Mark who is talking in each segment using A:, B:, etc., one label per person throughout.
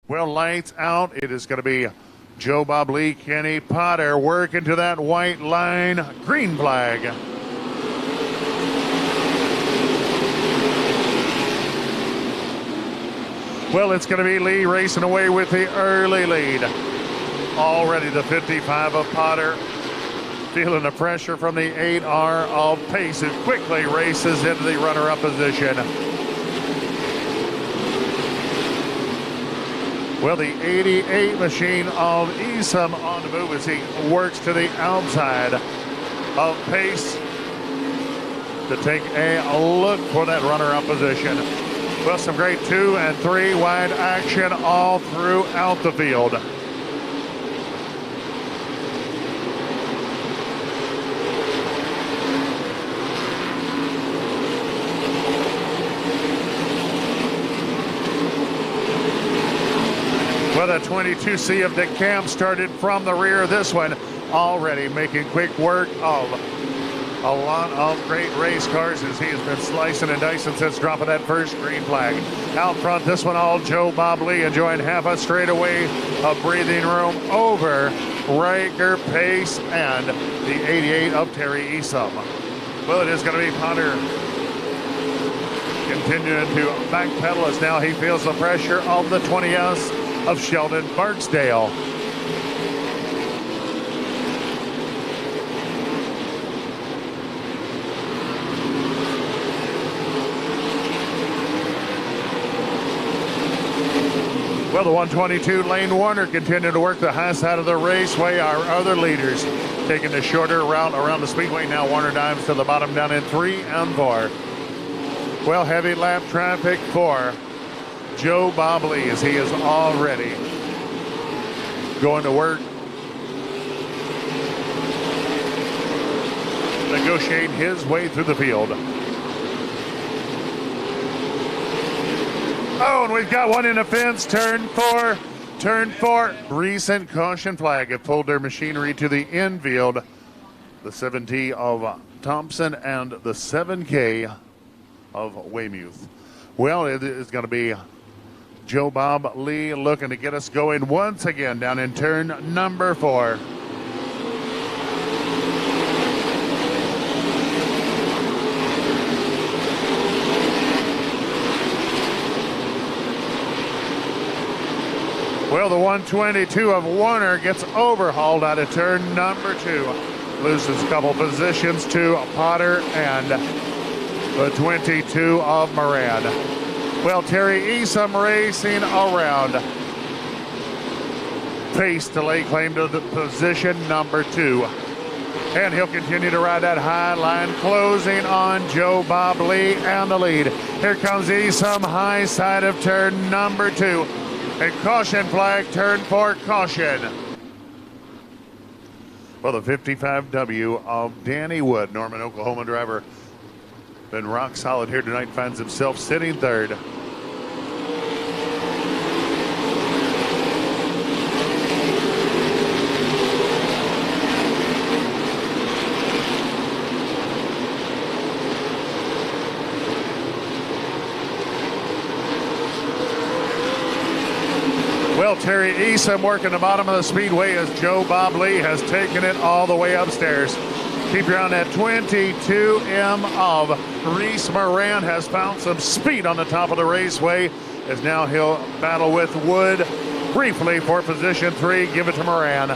A: Well, lights out. It is going to be Joe Bob Lee, Kenny Potter working to that white line. Green flag. Well, it's going to be Lee racing away with the early lead. Already the 55 of Potter feeling the pressure from the 8R of Pace, who quickly races into the runner-up position. Well, the 88 machine of Esom on the move as he works to the outside of Pace to take a look for that runner-up position. Well, some great 2 and 3 wide action all throughout the field. Well, the 22C of DeCamp started from the rear of this one, already making quick work of a lot of great race cars as he has been slicing and dicing since dropping that first green flag. Out front, this one all Joe Bob Lee enjoying half a straightaway of breathing room over Riker, Pace, and the 88 of Terry Esom. Well, it is going to be Potter continuing to backpedal as now he feels the pressure of the 20S of Sheldon Barksdale. Well, the 122 Lane Warner continuing to work the high side of the raceway. Our other leaders taking the shorter route around the speedway. Now Warner dives to the bottom down in 3 and 4. Well, heavy lap traffic for Joe Bob Lee as he is already going to work, negotiating his way through the field. Oh, and we've got one in the fence, turn 4. Recent caution flag have pulled their machinery to the infield. The 7T of Thompson and the 7K of Weymouth. Well, it is going to be Joe Bob Lee looking to get us going once again down in turn number 4. Well, the 122 of Warner gets overhauled out of turn number 2. Loses a couple positions to Potter and the 22 of Moran. Well, Terry Esom racing around Pace to lay claim to the position number 2. And he'll continue to ride that high line, closing on Joe Bob Lee and the lead. Here comes Esom, high side of turn number 2. A caution flag, turn 4, caution. Well, the 55W of Danny Wood, Norman, Oklahoma driver, been rock solid here tonight, finds himself sitting 3rd. Well, Terry Esom working the bottom of the speedway as Joe Bob Lee has taken it all the way upstairs. Keep your eye on that 22M of Rees Moran has found some speed on the top of the raceway as now he'll battle with Wood briefly for position 3. Give it to Moran.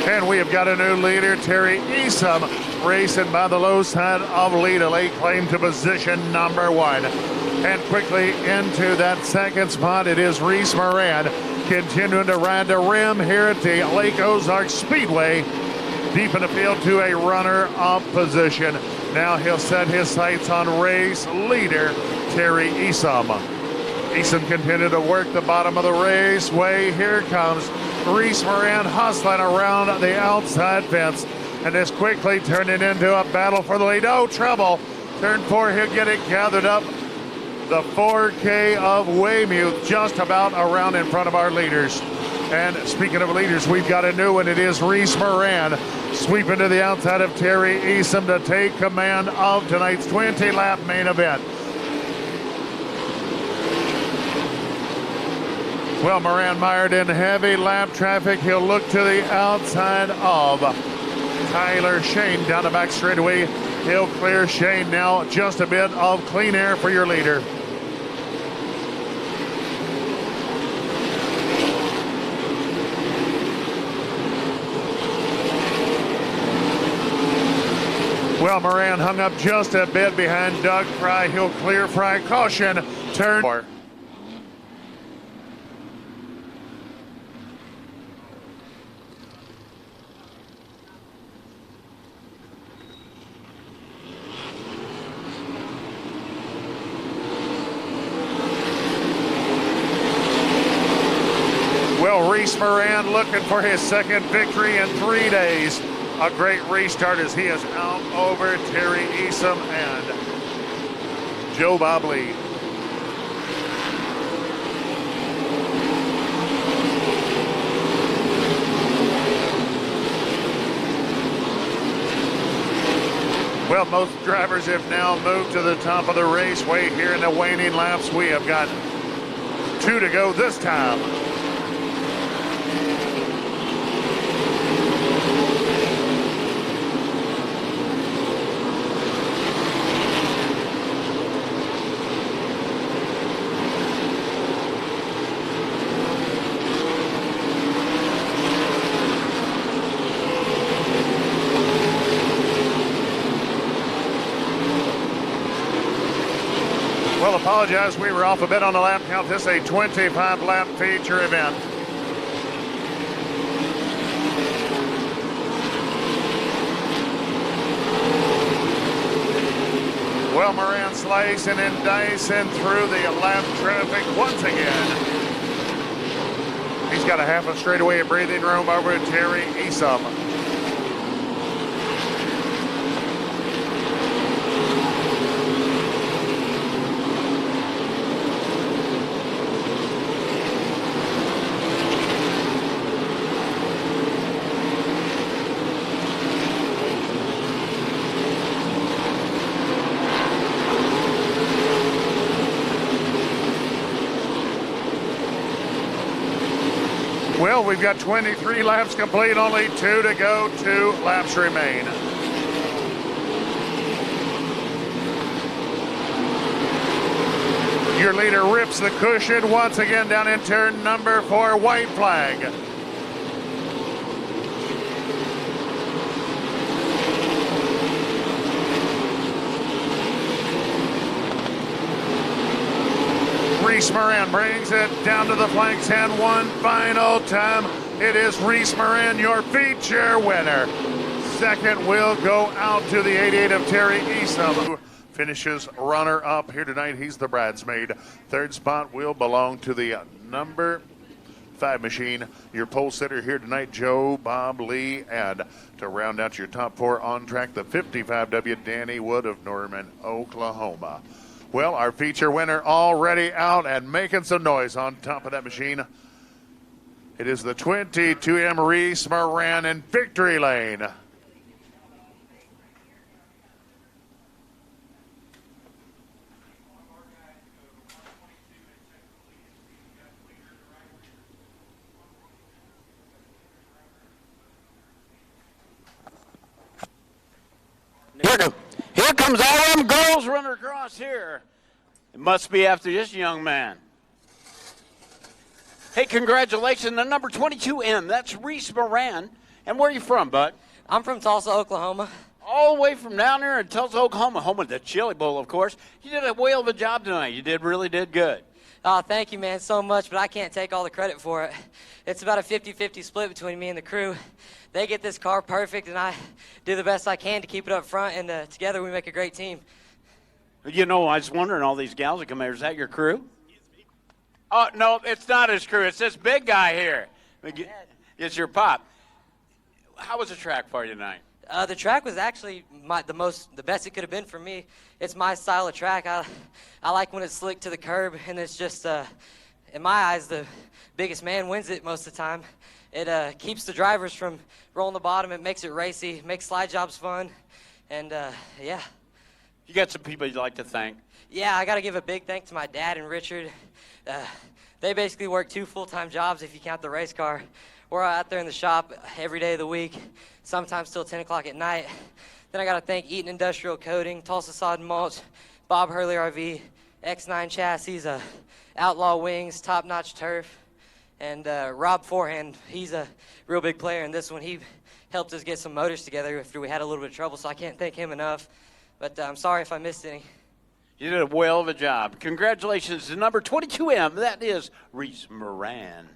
A: And we have got a new leader, Terry Esom, racing by the low side of Lee to lay claim to position number 1. And quickly into that second spot, it is Rees Moran continuing to ride the rim here at the Lake Ozark Speedway, deep in the field to a runner-up position. Now he'll set his sights on race leader, Terry Esom. Esom continued to work the bottom of the raceway. Here comes Rees Moran hustling around the outside fence, and is quickly turning into a battle for the lead. Oh, trouble. Turn 4, he'll get it gathered up. The 4K of Weymouth just about around in front of our leaders. And speaking of leaders, we've got a new one. It is Rees Moran sweeping to the outside of Terry Esom to take command of tonight's 20-lap main event. Well, Moran mired in heavy lap traffic. He'll look to the outside of Tyler Shane down the back straightaway. He'll clear Shane now. Just a bit of clean air for your leader. Well, Moran hung up just a bit behind Doug Fry. He'll clear Fry. Caution, turn 4. Well, Rees Moran looking for his second victory in 3 days. A great restart as he is out over Terry Easom and Joe Bob Lee. Well, most drivers have now moved to the top of the raceway here in the waning laps. We have got 2 to go this time. Well, apologize, we were off a bit on the lap count. This is a 25 lap feature event. Well, Moran slicing and dicing through the lap traffic once again. He's got a half a straightaway of breathing room over to Terry Easom. Well, we've got 23 laps complete, only 2 to go, 2 laps remain. Your leader rips the cushion once again down in turn number 4, white flag. Rees Moran brings it down to the flanks and one final time. It is Rees Moran, your feature winner. Second will go out to the 88 of Terry Easom, who finishes runner-up here tonight. He's the bridesmaid. Third spot will belong to the number 5 machine. Your pole sitter here tonight, Joe Bob Lee. And to round out your top 4 on track, the 55W Danny Wood of Norman, Oklahoma. Well, our feature winner already out and making some noise on top of that machine. It is the 22M Rees Moran in victory lane.
B: Here comes all them girls running across here. It must be after this young man. Hey, congratulations, the number 22M. That's Rees Moran. And where are you from, bud?
C: I'm from Tulsa, Oklahoma.
B: All the way from down there in Tulsa, Oklahoma, home of the Chili Bowl, of course. You did a whale of a job tonight. You really did good.
C: Oh, thank you, man, so much, but I can't take all the credit for it. It's about a 50-50 split between me and the crew. They get this car perfect, and I do the best I can to keep it up front, and together we make a great team.
B: You know, I was wondering, all these gals that come here, is that your crew? Oh, no, it's not his crew. It's this big guy here. It's your pop. How was the track for you tonight?
C: The track was actually the best it could have been for me. It's my style of track. I like when it's slick to the curb, and it's just, in my eyes, the biggest man wins it most of the time. It keeps the drivers from rolling the bottom. It makes it racy, makes slide jobs fun, and yeah. You
B: got some people you'd like to thank?
C: Yeah, I got to give a big thank to my dad and Richard. They basically work 2 full-time jobs if you count the race car. We're out there in the shop every day of the week, sometimes till 10 o'clock at night. Then I got to thank Eaton Industrial Coating, Tulsa Sod and Mulch, Bob Hurley RV, X9 Chassis, Outlaw Wings, Top Notch Turf, and Rob Forehand. He's a real big player in this one. He helped us get some motors together after we had a little bit of trouble, so I can't thank him enough. But I'm sorry if I missed any.
B: You did a whale of a job. Congratulations to number 22M. That is Rees Moran.